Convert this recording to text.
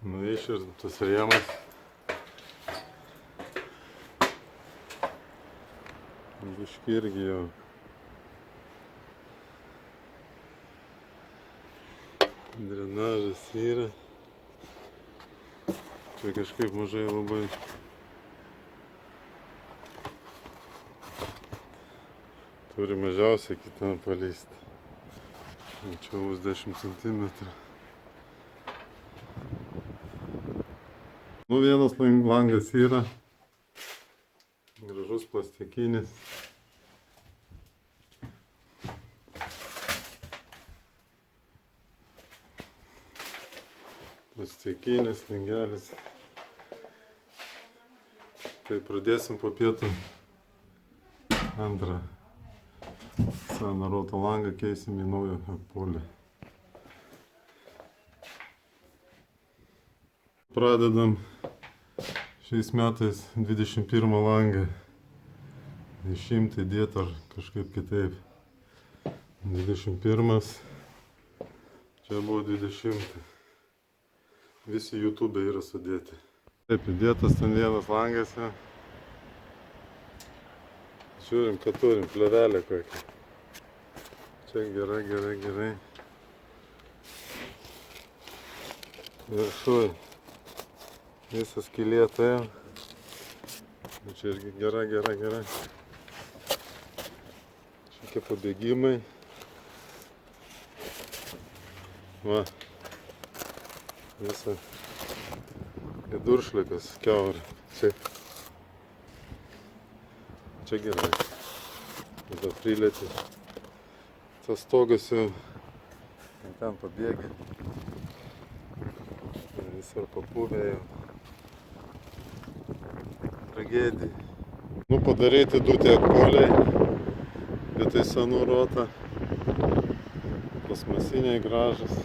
Nu iširtas rėmas. Biški irgi jau. Drenažas yra. Čia kažkaip mažai labai. Turi mažiausiai kitą paleisti. Čia bus 10 cm. Nu, vienas langas yra. Gražus plastikinis. Plastikinis langelis. Tai pradėsim po pietų antrą seną roto langą, keisim į naują polį. Pradedam šiais metais 21 langą išimti, dėti ar kažkaip kitaip. 21, čia buvo 20. Visi YouTube yra sudėti. Taip, įdėtas ten vienas langas. Žiūrim, kad turim plėvelę kokią. Čia gerai. Viršuj. Visas skylėta. Čia irgi gerai. Šikie pabėgimai. Va. Visa. Duršlikas kiaurė. Čia gerai. Tada prilėti. Tas stogas jau ten pabėgė. Jis ar papūvė jau. Tragedija. Nu, padaryti du tiek poliai. Vietoj senų rotą. Plasmasiniai gražus.